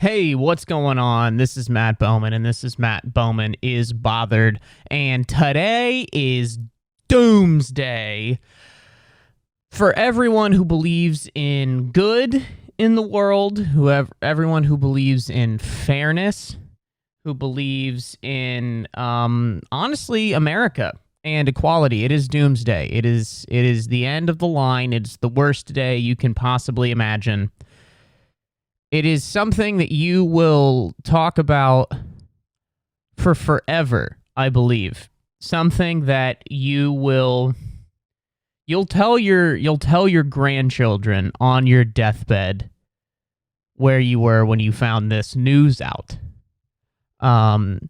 Hey, what's going on? This is Matt Bowman, and this is Matt Bowman is Bothered. And today is Doomsday. For everyone who believes in good in the world, everyone who believes in fairness, who believes in, honestly, America and equality, it is Doomsday. It is the end of the line. It's the worst day you can possibly imagine. It is something that you will talk about for forever, I believe. Something that you'll tell your grandchildren on your deathbed where you were when you found this news out. And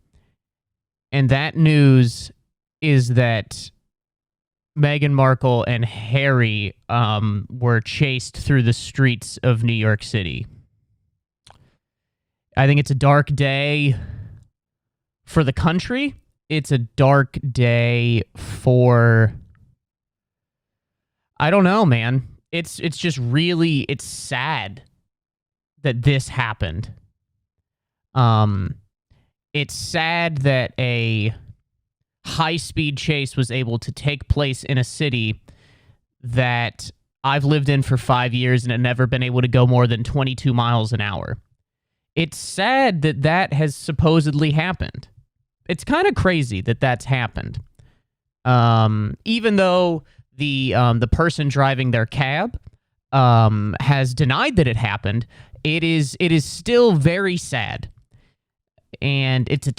that news is that Meghan Markle and Harry were chased through the streets of New York City. I think it's a dark day for the country. It's a dark day for... I don't know, man. It's just really... It's sad that this happened. It's sad that a high-speed chase was able to take place in a city that I've lived in for 5 years and had never been able to go more than 22 miles an hour. It's sad that that has supposedly happened. It's kind of crazy that that's happened. Even though the person driving their cab has denied that it happened, it is still very sad. And it's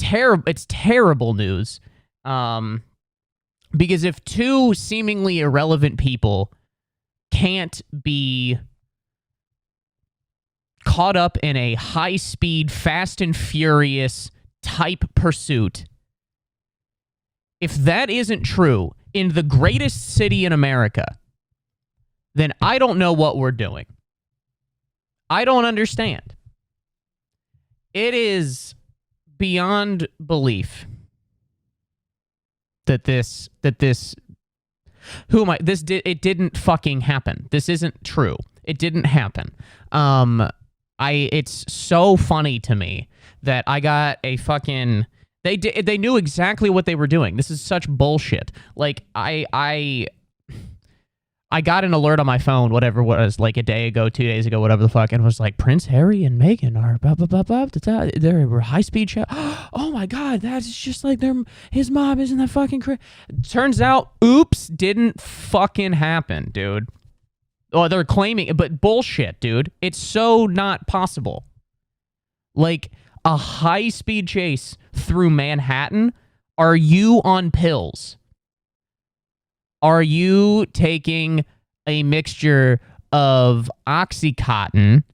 terrible news. Because if two seemingly irrelevant people can't be caught up in a high-speed, Fast and Furious type pursuit, if that isn't true in the greatest city in America, then I don't know what we're doing. I don't understand. It is beyond belief that it didn't fucking happen. This isn't true. It didn't happen. It's so funny to me that I got a fucking... They knew exactly what they were doing. This is such bullshit. Like, I got an alert on my phone, whatever it was, like a day ago, 2 days ago, whatever the fuck, and it was like, Prince Harry and Meghan are blah, blah, blah, blah, they're high-speed chat. Oh my God, that's just like his mom isn't that fucking crazy. Turns out, oops, didn't fucking happen, dude. Oh, they're claiming, but bullshit, dude. It's so not possible. Like, a high-speed chase through Manhattan? Are you on pills? Are you taking a mixture of Oxycontin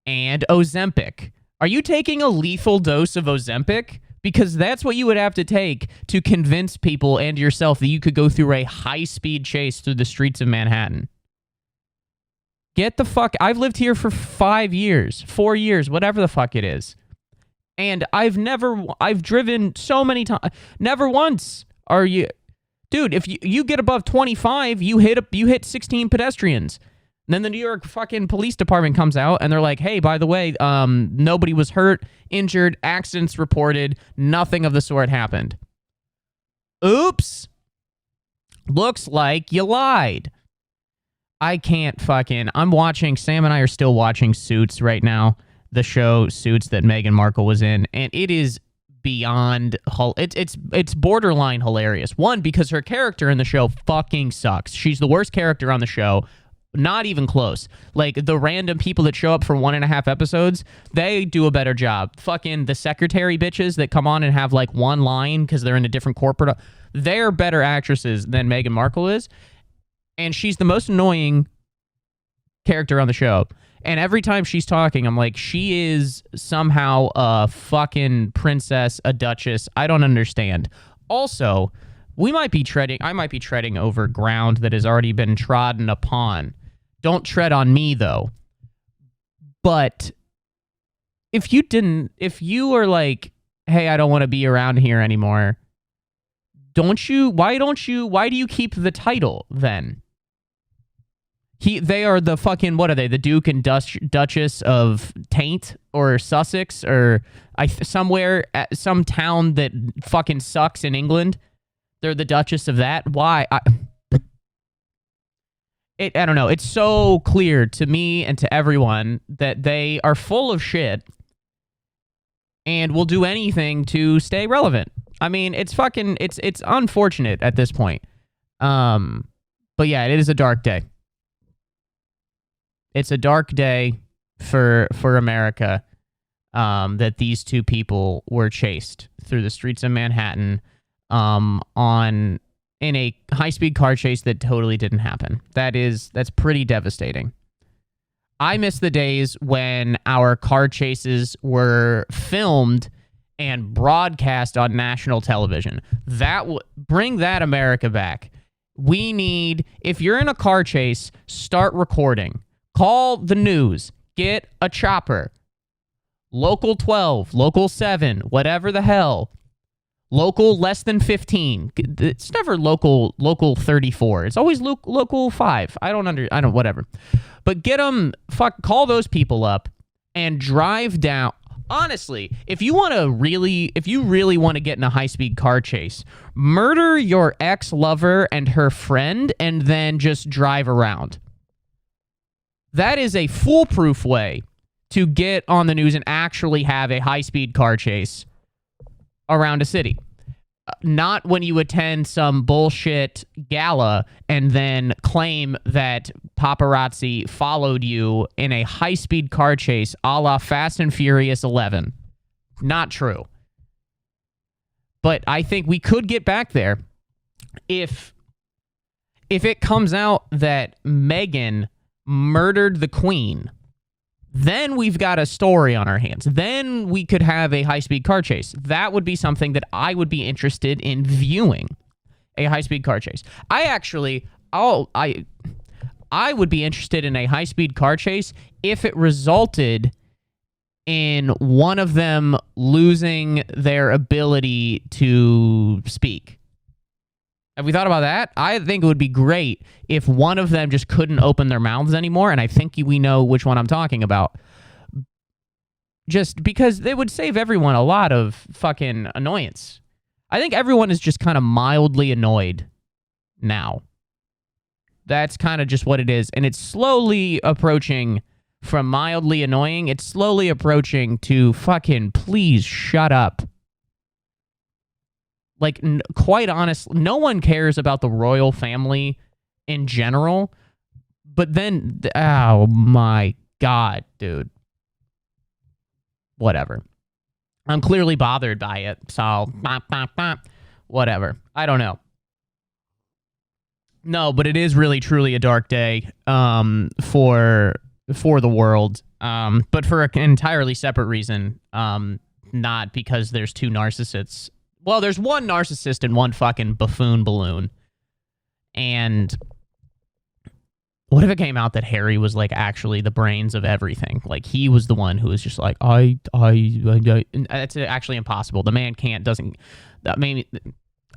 and Ozempic? Are you taking a lethal dose of Ozempic? Because that's what you would have to take to convince people and yourself that you could go through a high-speed chase through the streets of Manhattan. Get the fuck... I've lived here for 5 years, 4 years, whatever the fuck it is. And I've driven so many times. Never once are you... Dude, if you get above 25, you hit 16 pedestrians. And then the New York fucking police department comes out and they're like, hey, by the way, nobody was hurt, injured, accidents reported, nothing of the sort happened. Oops. Looks like you lied. I can't fucking... Sam and I are still watching Suits right now. The show Suits that Meghan Markle was in. And it is beyond... It's borderline hilarious. One, because her character in the show fucking sucks. She's the worst character on the show. Not even close. Like, the random people that show up for 1.5 episodes, they do a better job. Fucking the secretary bitches that come on and have, like, one line because they're in a different corporate... They're better actresses than Meghan Markle is. And she's the most annoying character on the show. And every time she's talking, I'm like, she is somehow a fucking princess, a duchess. I don't understand. Also, I might be treading over ground that has already been trodden upon. Don't tread on me, though. But if you are like, hey, I don't want to be around here anymore, why do you keep the title then? They are the fucking, what are they? The Duke and Duchess of Taint or Sussex or somewhere at some town that fucking sucks in England. They're the Duchess of that. Why? I don't know. It's so clear to me and to everyone that they are full of shit and will do anything to stay relevant. I mean, it's unfortunate at this point. But yeah, it is a dark day. It's a dark day for America that these two people were chased through the streets of Manhattan in a high-speed car chase that totally didn't happen. That's pretty devastating. I miss the days when our car chases were filmed and broadcast on national television. Bring that America back. We need, if you're in a car chase, start recording. Call the news. Get a chopper. Local 12, local 7, whatever the hell. Local less than 15. It's never local 34. It's always local 5. Whatever. But get them, call those people up and drive down. Honestly, if you really want to get in a high-speed car chase, murder your ex-lover and her friend and then just drive around. That is a foolproof way to get on the news and actually have a high-speed car chase around a city. Not when you attend some bullshit gala and then claim that paparazzi followed you in a high-speed car chase a la Fast and Furious 11. Not true. But I think we could get back there if it comes out that Meghan murdered the Queen. Then we've got a story on our hands. Then we could have a high-speed car chase. That would be something that I would be interested in viewing, a high-speed car chase. I would be interested in a high-speed car chase if it resulted in one of them losing their ability to speak. Have we thought about that? I think it would be great if one of them just couldn't open their mouths anymore, and I think we know which one I'm talking about. Just because they would save everyone a lot of fucking annoyance. I think everyone is just kind of mildly annoyed now. That's kind of just what it is, and it's slowly approaching from mildly annoying, it's slowly approaching to fucking please shut up. Like, quite honestly, no one cares about the royal family in general. But then, oh my God, dude. Whatever. I'm clearly bothered by it, so whatever. I don't know. No, but it is really, truly a dark day for the world, but for an entirely separate reason, not because there's two narcissists. Well, there's one narcissist and one fucking buffoon balloon. And what if it came out that Harry was like actually the brains of everything? Like he was the one who was just like, I that's actually impossible. The man doesn't. I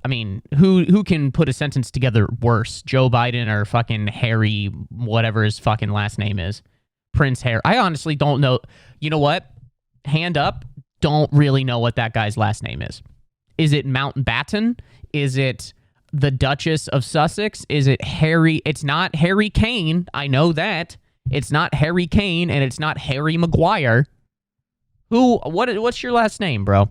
mean, who can put a sentence together worse? Joe Biden or fucking Harry, whatever his fucking last name is, Prince Harry. I honestly don't know. You know what? Hand up. Don't really know what that guy's last name is. Is it Mountbatten? Is it the Duchess of Sussex? Is it Harry? It's not Harry Kane. I know that. It's not Harry Kane, and it's not Harry Maguire. What's your last name, bro?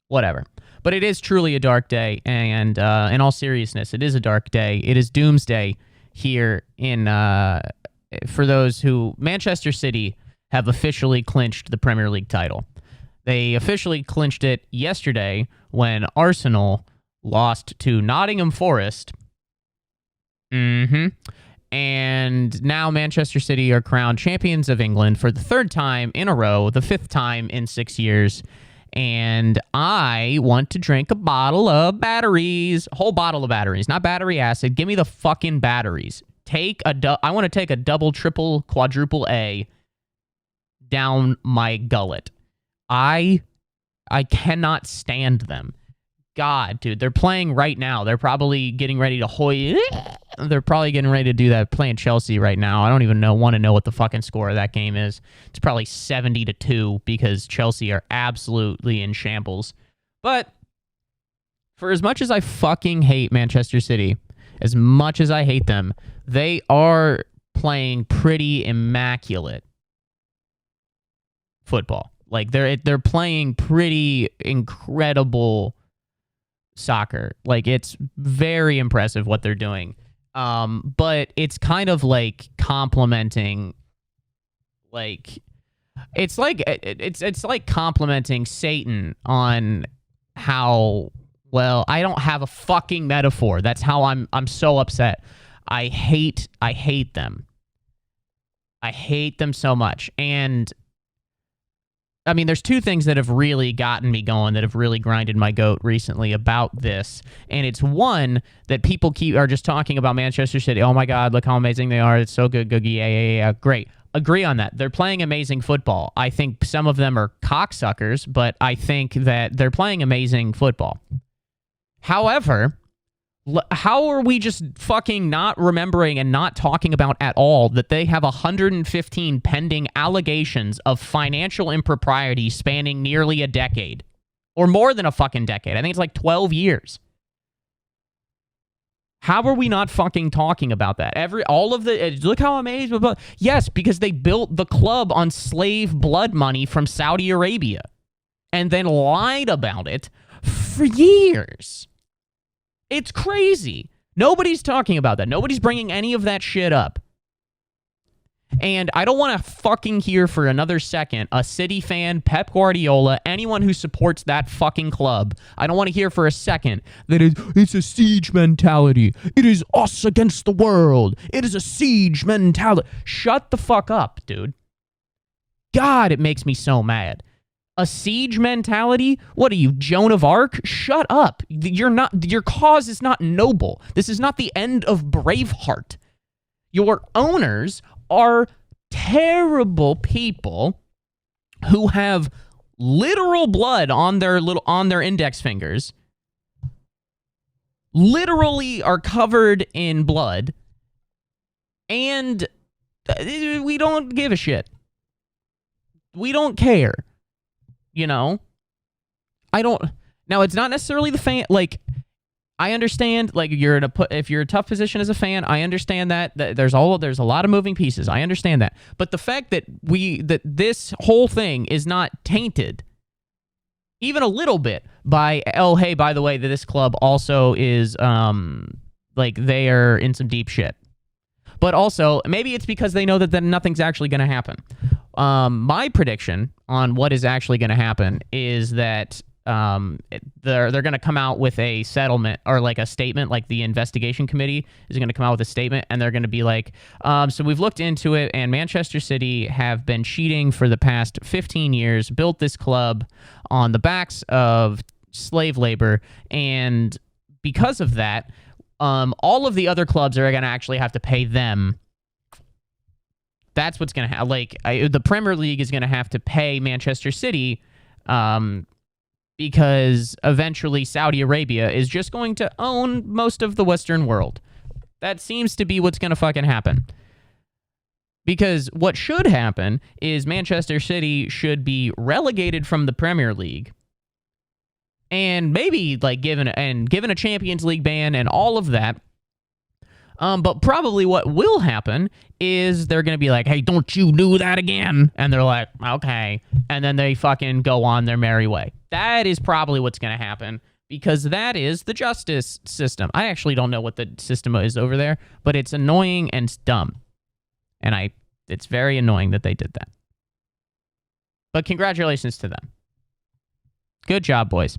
Whatever. But it is truly a dark day, and in all seriousness, it is a dark day. It is doomsday here for those who... Manchester City have officially clinched the Premier League title. They officially clinched it yesterday when Arsenal lost to Nottingham Forest. And now Manchester City are crowned champions of England for the third time in a row, the fifth time in 6 years. And I want to drink a bottle of batteries. A whole bottle of batteries, not battery acid. Give me the fucking batteries. I want to take a double, triple, quadruple A down my gullet. I cannot stand them. God, dude, they're playing right now. They're probably getting ready to They're probably getting ready to do that, playing Chelsea right now. I don't even want to know what the fucking score of that game is. It's probably 70-2 because Chelsea are absolutely in shambles. But for as much as I fucking hate Manchester City, as much as I hate them, they are playing pretty immaculate football. Like they're playing pretty incredible soccer. Like it's very impressive what they're doing. But it's kind of like complimenting, like it's like complimenting Satan on how well, I don't have a fucking metaphor. That's how I'm so upset. I hate them. I hate them so much. And I mean, there's two things that have really gotten me going, that have really grinded my goat recently about this. And it's one, that people are just talking about Manchester City. Oh my God, look how amazing they are. It's so good. Good. Yeah. Great. Agree on that. They're playing amazing football. I think some of them are cocksuckers, but I think that they're playing amazing football. However, how are we just fucking not remembering and not talking about at all that they have 115 pending allegations of financial impropriety spanning nearly a decade? Or more than a fucking decade. I think it's like 12 years. How are we not fucking talking about that? Look how amazing. Yes, because they built the club on slave blood money from Saudi Arabia and then lied about it for years. It's crazy. Nobody's talking about that. Nobody's bringing any of that shit up. And I don't want to fucking hear for another second a City fan, Pep Guardiola, anyone who supports that fucking club. I don't want to hear for a second that it's a siege mentality. It is us against the world. It is a siege mentality. Shut the fuck up, dude. God, it makes me so mad. A siege mentality? What are you, Joan of Arc? Shut up. Your cause is not noble. This is not the end of Braveheart. Your owners are terrible people who have literal blood on their index fingers. Literally are covered in blood. And we don't give a shit. We don't care. You know, now it's not necessarily the fan. Like, I understand, like, if you're in a tough position as a fan, I understand that there's a lot of moving pieces. I understand that. But the fact that this whole thing is not tainted even a little bit by, oh, hey, by the way, that this club also is, like, they are in some deep shit. But also, maybe it's because they know that nothing's actually going to happen. My prediction on what is actually going to happen is that they're going to come out with a settlement or like a statement, like the investigation committee is going to come out with a statement, and they're going to be like, so we've looked into it, and Manchester City have been cheating for the past 15 years, built this club on the backs of slave labor, and because of that, all of the other clubs are going to actually have to pay them. That's what's going to happen. Like, the Premier League is going to have to pay Manchester City because eventually Saudi Arabia is just going to own most of the Western world. That seems to be what's going to fucking happen. Because what should happen is Manchester City should be relegated from the Premier League and maybe like given a Champions League ban and all of that. But probably what will happen is they're going to be like, hey, don't you do that again. And they're like, okay. And then they fucking go on their merry way. That is probably what's going to happen because that is the justice system. I actually don't know what the system is over there, but it's annoying and dumb. And it's very annoying that they did that. But congratulations to them. Good job, boys.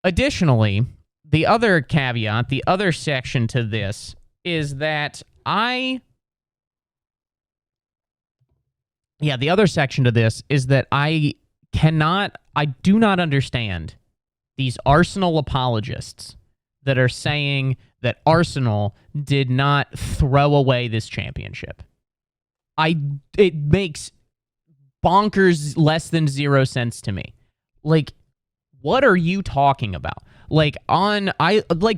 Additionally, the other caveat, the other section to this is that I do not understand these Arsenal apologists that are saying that Arsenal did not throw away this championship. It makes bonkers less than 0 sense to me. Like, What are you talking about? Like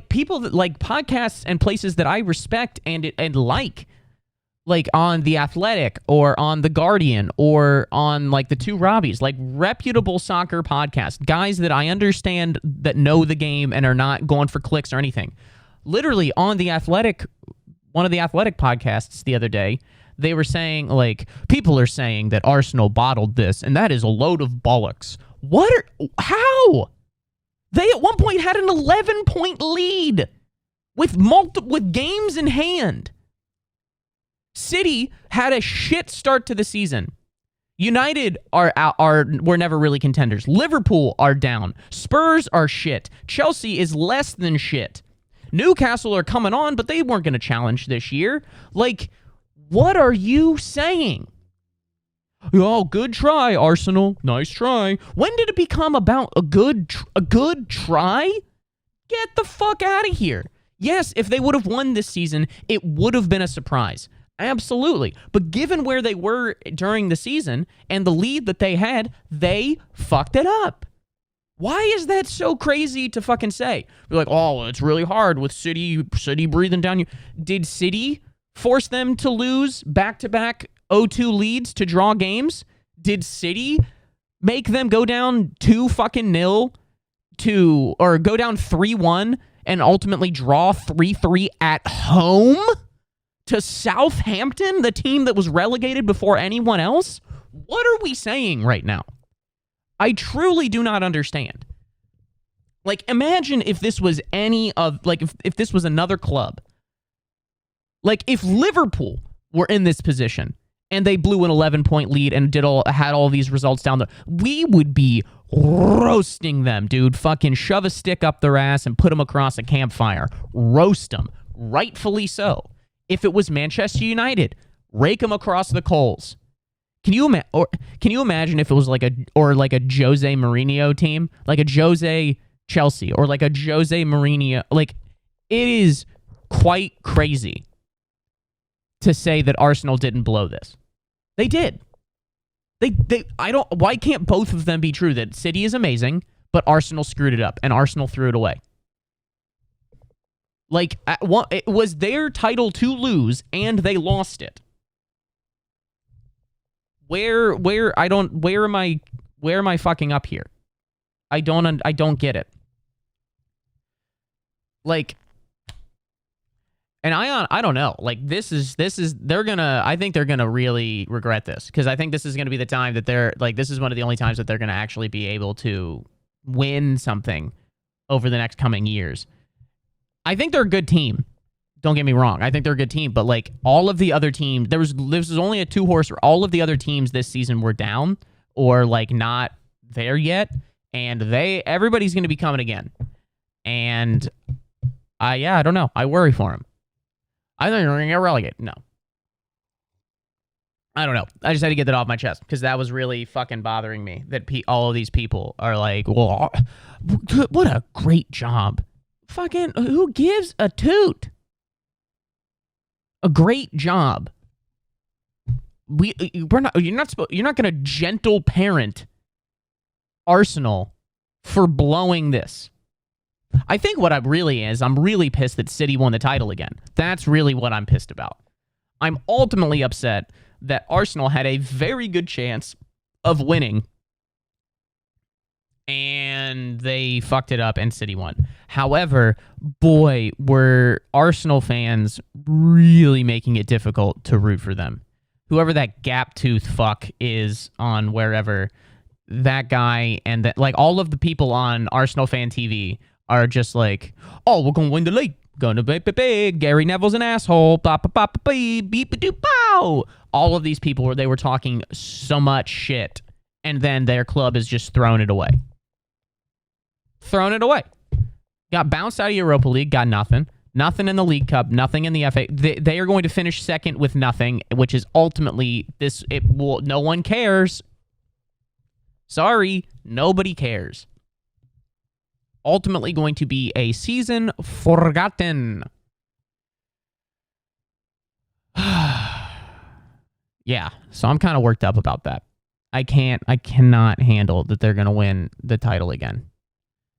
people that like podcasts and places that I respect and like on The Athletic or on The Guardian or on like the Two Robbies, like reputable soccer podcasts, guys that I understand that know the game and are not going for clicks or anything. Literally on The Athletic, one of the Athletic podcasts the other day, they were saying like, people are saying that Arsenal bottled this and that is a load of bollocks. How? They at one point had an 11-point lead with games in hand. City had a shit start to the season. United were never really contenders. Liverpool are down. Spurs are shit. Chelsea is less than shit. Newcastle are coming on, but they weren't going to challenge this year. Like, what are you saying? Oh, good try, Arsenal. Nice try. When did it become about a good try? Get the fuck out of here. Yes, if they would have won this season, it would have been a surprise. Absolutely. But given where they were during the season and the lead that they had, they fucked it up. Why is that so crazy to fucking say? You're like, oh, it's really hard with City breathing down you. Did City force them to lose back-to-back 0-2 leads to draw games? Did City make them go down 2-0 or go down 3-1 and ultimately draw 3-3 at home to Southampton, the team that was relegated before anyone else? What are we saying right now? I truly do not understand. Like, imagine if this was if this was another club. Like, if Liverpool were in this position and they blew an 11-point lead and had all these results down there, we would be roasting them, dude. Fucking shove a stick up their ass and put them across a campfire. Roast them. Rightfully so. If it was Manchester United, rake them across the coals. Can you imagine if it was like a Jose Mourinho team, like a Jose Chelsea or like a Jose Mourinho? Like, it is quite crazy to say that Arsenal didn't blow this. They did. Why can't both of them be true? That City is amazing, but Arsenal screwed it up and Arsenal threw it away. Like, it was their title to lose and they lost it. Where am I fucking up here? I don't get it. Like, and I don't know. Like, I think they're gonna really regret this, because I think this is gonna be the time that this is one of the only times that they're gonna actually be able to win something over the next coming years. I think they're a good team. Don't get me wrong. I think they're a good team, but like all of the other teams, this was only a 2-horse. All of the other teams this season were down or like not there yet, and everybody's going to be coming again. And I don't know. I worry for them. I think they're going to get relegated. No. I don't know. I just had to get that off my chest because that was really fucking bothering me that all of these people are like, well, what a great job. Fucking who gives a toot? A great job. You're not going to gentle parent Arsenal for blowing this. I think what I'm really pissed that City won the title again. That's really what I'm pissed about. I'm ultimately upset that Arsenal had a very good chance of winning and they fucked it up and City won. However, boy, were Arsenal fans really making it difficult to root for them. Whoever that gap-tooth fuck is on wherever, that guy and that, like, all of the people on Arsenal fan TV are just like, oh, we're going to win the league. Gonna be big. Gary Neville's an asshole. Blah, blah, blah, blah, beep, doop, pow. All of these people they were talking so much shit, and then their club is just throwing it away. Thrown it away. Got bounced out of Europa League, got nothing. Nothing in the League Cup, nothing in the FA. They are going to finish second with nothing, which is ultimately no one cares. Sorry, nobody cares. Ultimately going to be a season forgotten. Yeah, so I'm kind of worked up about that. I cannot handle that they're going to win the title again.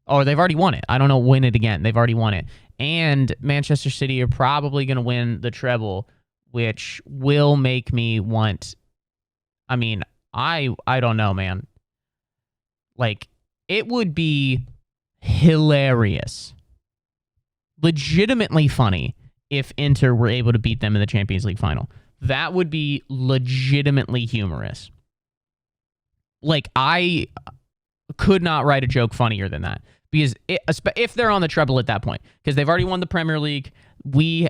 Or they've already won it. I don't know, win it again. They've already won it. And Manchester City are probably going to win the treble, which will make me want... I mean, I don't know, man. Like, it would be hilarious. Legitimately funny if Inter were able to beat them in the Champions League final. That would be legitimately humorous. Like, I could not write a joke funnier than that. Because if they're on the treble at that point, because they've already won the Premier League,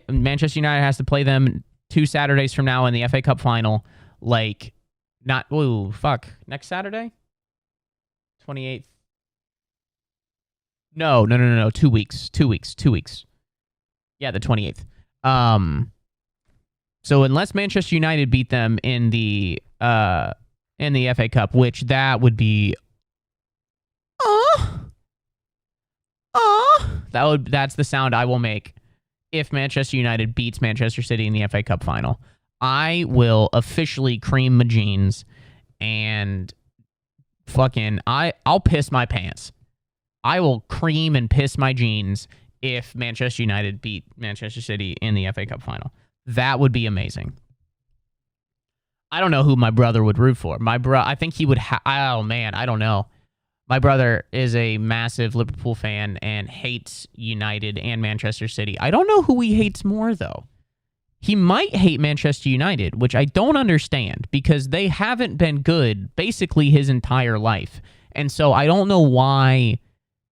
Manchester United has to play them 2 Saturdays from now in the FA Cup final. Like, next Saturday? 28th? No. 2 weeks. 2 weeks. Yeah, the 28th. So unless Manchester United beat them in the FA Cup, which that would be that's the sound I will make if Manchester United beats Manchester City in the FA Cup final. I will officially cream my jeans and fucking I'll piss my pants. I will cream and piss my jeans if Manchester United beat Manchester City in the FA Cup final. That would be amazing. I don't know who my brother would root for. I think he would oh man, I don't know. My brother is a massive Liverpool fan and hates United and Manchester City. I don't know who he hates more, though. He might hate Manchester United, which I don't understand, because they haven't been good basically his entire life. And so I don't know why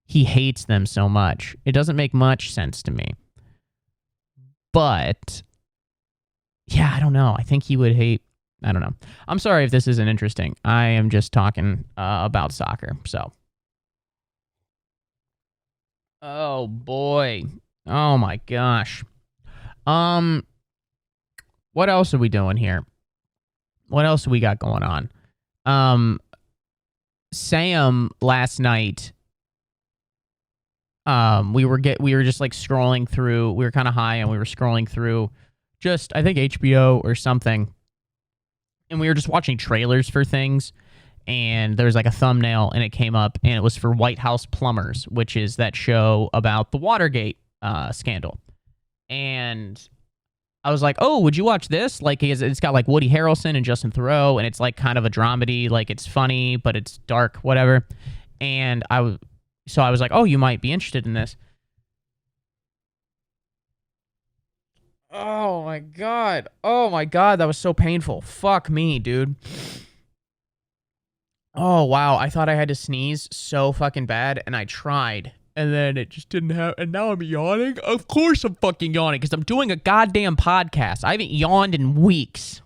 he hates them so much. It doesn't make much sense to me. But, yeah, I don't know. I think he would hate... I don't know. I'm sorry if this isn't interesting. I am just talking about soccer, so. Oh, boy. Oh, my gosh. What else are we doing here? What else do we got going on? Sam, last night, we were just, like, scrolling through. We were kind of high, and we were scrolling through just, I think, HBO or something. And we were just watching trailers for things, and there was like a thumbnail, and it came up, and it was for White House Plumbers, which is that show about the Watergate scandal. And I was like, oh, would you watch this? Like, it's got like Woody Harrelson and Justin Theroux, and it's like kind of a dramedy, like it's funny, but it's dark, whatever. And I was like, oh, you might be interested in this. Oh my god, that was so painful. Fuck me, dude. Oh, wow, I thought I had to sneeze so fucking bad, and I tried. And then it just didn't happen, and now I'm yawning? Of course I'm fucking yawning, because I'm doing a goddamn podcast. I haven't yawned in weeks.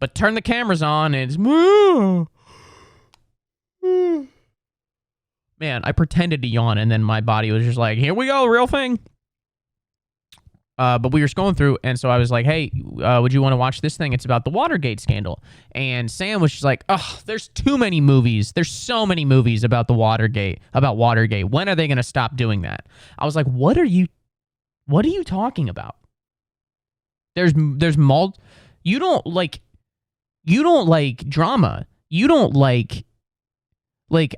But turn the cameras on, and it's... Man, I pretended to yawn, and then my body was just like, here we go, real thing. But we were scrolling through, and so I was like, hey, would you want to watch this thing? It's about the Watergate scandal. And Sam was just like, oh, there's too many movies. There's so many movies about Watergate. When are they going to stop doing that? I was like, what are you talking about? You don't like drama. You don't like,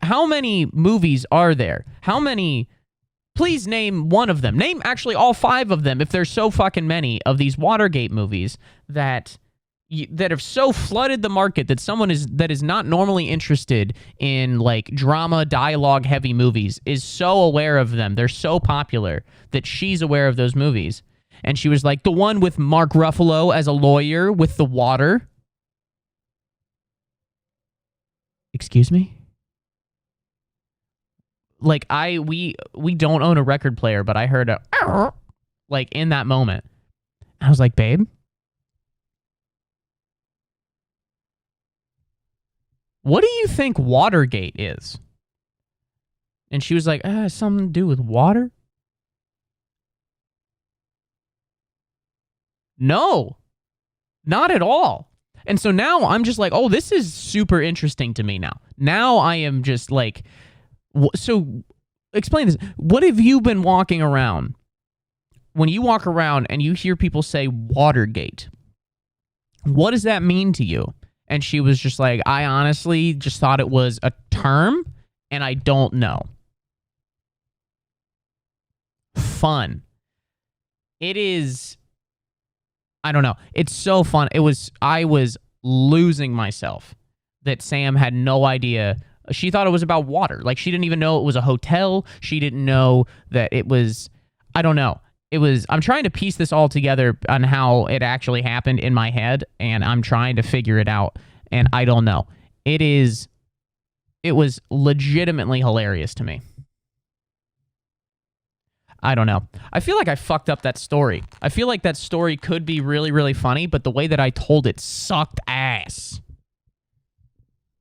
how many movies are there? How many... Please name one of them. Name actually all 5 of them if there's so fucking many of these Watergate movies that have so flooded the market that is not normally interested in like drama, dialogue heavy movies is so aware of them. They're so popular that she's aware of those movies. And she was like, the one with Mark Ruffalo as a lawyer with the water. Excuse me? Like, we don't own a record player, but I heard a like in that moment. I was like, babe, what do you think Watergate is? And she was like, something to do with water? No, not at all. And so now I'm just like, oh, this is super interesting to me now. Now I am just like... So, explain this. What have you been walking around? When you walk around and you hear people say Watergate, what does that mean to you? And she was just like, I honestly just thought it was a term, and I don't know. Fun. It is, I don't know. It's so fun. I was losing myself that Sam had no idea. She thought it was about water. Like, she didn't even know it was a hotel. She didn't know that it was, I don't know. I'm trying to piece this all together on how it actually happened in my head, and I'm trying to figure it out, and I don't know. It was legitimately hilarious to me. I don't know. I feel like I fucked up that story. I feel like that story could be really, really funny, but the way that I told it sucked ass.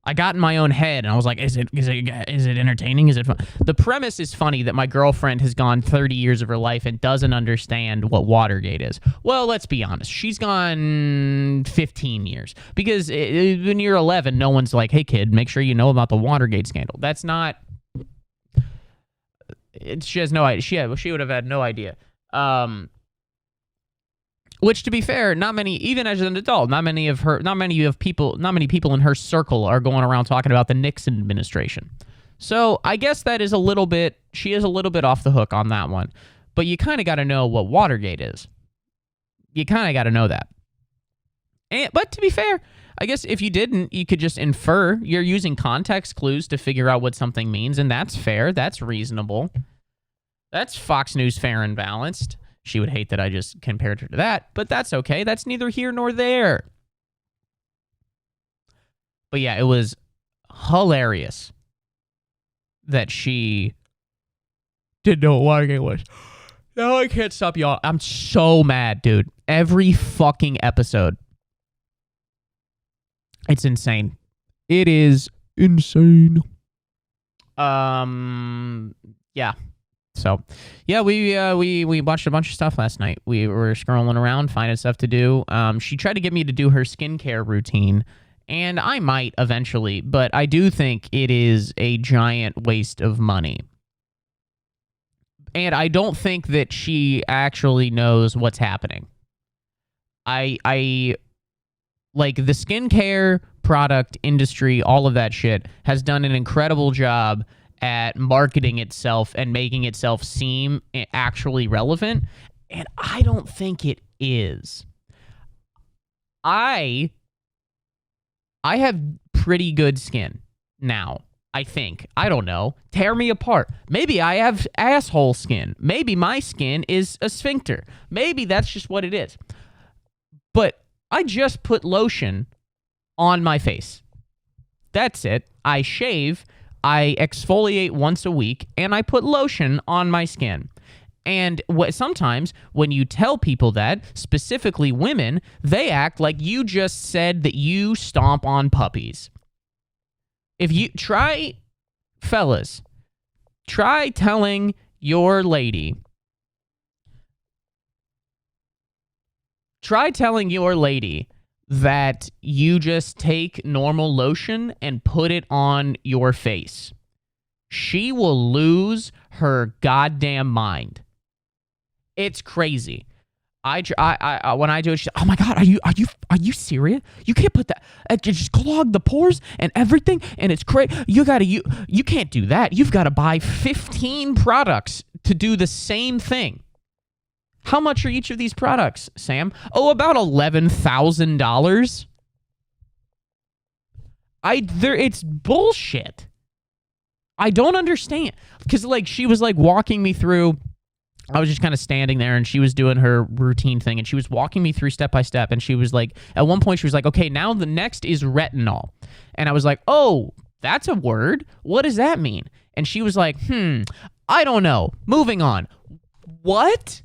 I got in my own head, and I was like, is it entertaining? Is it fun? The premise is funny that my girlfriend has gone 30 years of her life and doesn't understand what Watergate is. Well, let's be honest. She's gone 15 years. Because when you're 11, no one's like, hey, kid, make sure you know about the Watergate scandal. That's not... She has no idea. She would have had no idea. Which, to be fair, not many, even as an adult, not many people in her circle are going around talking about the Nixon administration. So I guess that is she is a little bit off the hook on that one. But you kind of got to know what Watergate is. You kind of got to know that. But to be fair, I guess if you didn't, you could just infer. You're using context clues to figure out what something means, and that's fair. That's reasonable. That's Fox News fair and balanced. She would hate that I just compared her to that, but that's okay. That's neither here nor there. But yeah, it was hilarious that she didn't know what Watergate was. Now I can't stop y'all. I'm so mad, dude. Every fucking episode. It's insane. It is insane. Yeah. So, yeah, we watched a bunch of stuff last night. We were scrolling around, finding stuff to do. She tried to get me to do her skincare routine, and I might eventually, but I do think it is a giant waste of money. And I don't think that she actually knows what's happening. I like the skincare product industry, all of that shit has done an incredible job at marketing itself and making itself seem actually relevant, and I don't think it is. I have pretty good skin now, I think. I don't know. Tear me apart. Maybe I have asshole skin. Maybe my skin is a sphincter. Maybe that's just what it is. But I just put lotion on my face. That's it. I shave, I exfoliate once a week, and I put lotion on my skin. And sometimes when you tell people that, specifically women, they act like you just said that you stomp on puppies. If you fellas, try telling your lady that you just take normal lotion and put it on your face. She will lose her goddamn mind. It's crazy. When I do it, she's like, "Oh my god, are you serious? You can't put that. It just clog the pores and everything, and it's crazy. You can't do that. You've got to buy 15 products to do the same thing." How much are each of these products, Sam? Oh, about $11,000. It's bullshit. I don't understand. Because, like, she was, like, walking me through. I was just kind of standing there, and she was doing her routine thing, and she was walking me through step by step, and she was like, at one point, she was like, okay, now the next is retinol. And I was like, oh, that's a word? What does that mean? And she was like, I don't know. Moving on. What?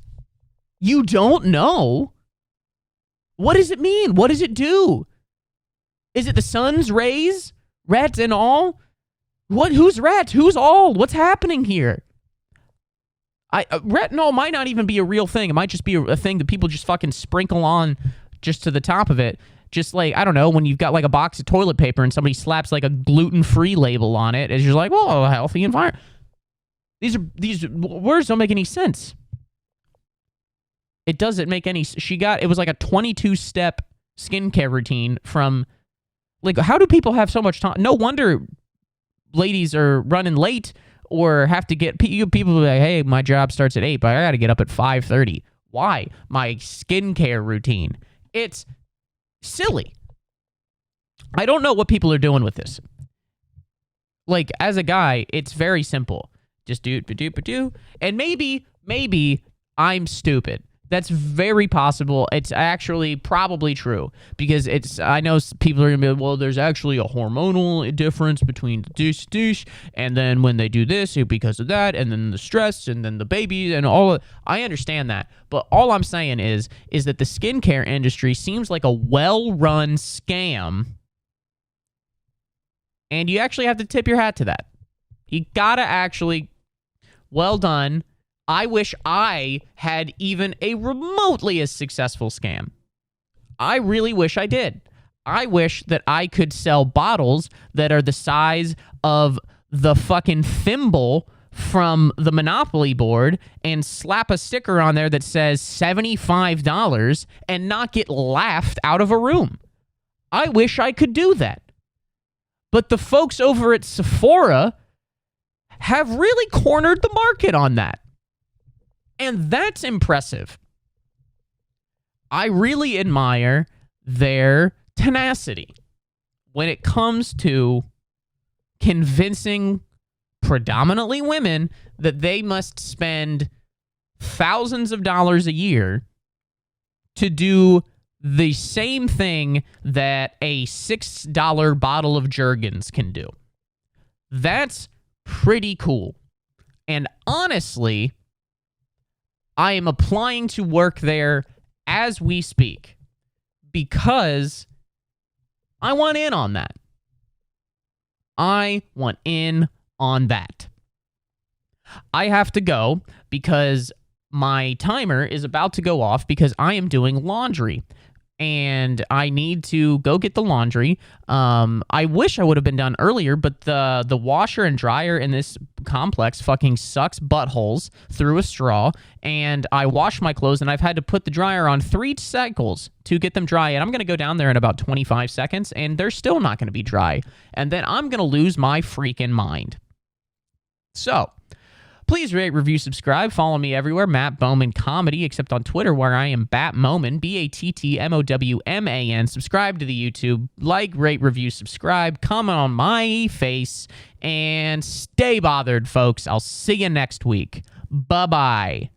You don't know? What does it mean? What does it do? Is it the sun's rays? Rats and all? What? Who's rats? Who's all? What's happening here? Retinol might not even be a real thing. It might just be a thing that people just fucking sprinkle on just to the top of it. Just like, I don't know, when you've got like a box of toilet paper and somebody slaps like a gluten-free label on it, it's just like, well, a healthy environment. These words don't make any sense. It doesn't make any... It was like a 22-step skincare routine from... Like, how do people have so much time? No wonder ladies are running late or have to get people like, hey, my job starts at 8, but I got to get up at 5:30. Why? My skincare routine. It's silly. I don't know what people are doing with this. Like, as a guy, it's very simple. Just do. And maybe I'm stupid. That's very possible. It's actually probably true because I know people are going to be like, well, there's actually a hormonal difference between douche, and then when they do this, because of that, and then the stress, and then the baby, and all of, I understand that. But all I'm saying is that the skincare industry seems like a well-run scam, and you actually have to tip your hat to that. You gotta actually, well done. I wish I had even a remotely as successful scam. I really wish I did. I wish that I could sell bottles that are the size of the fucking thimble from the Monopoly board and slap a sticker on there that says $75 and not get laughed out of a room. I wish I could do that. But the folks over at Sephora have really cornered the market on that. And that's impressive. I really admire their tenacity when it comes to convincing predominantly women that they must spend thousands of dollars a year to do the same thing that a $6 bottle of Jergens can do. That's pretty cool. And honestly, I am applying to work there as we speak because I want in on that. I want in on that. I have to go because my timer is about to go off because I am doing laundry. And I need to go get the laundry. I wish I would have been done earlier, but the washer and dryer in this complex fucking sucks buttholes through a straw. And I wash my clothes, and I've had to put the dryer on 3 cycles to get them dry. And I'm going to go down there in about 25 seconds, and they're still not going to be dry. And then I'm going to lose my freaking mind. So, please rate, review, subscribe. Follow me everywhere, Matt Bowman Comedy, except on Twitter where I am Batmoman, BATTMOWMAN. Subscribe to the YouTube. Like, rate, review, subscribe. Comment on my face. And stay bothered, folks. I'll see you next week. Bye-bye.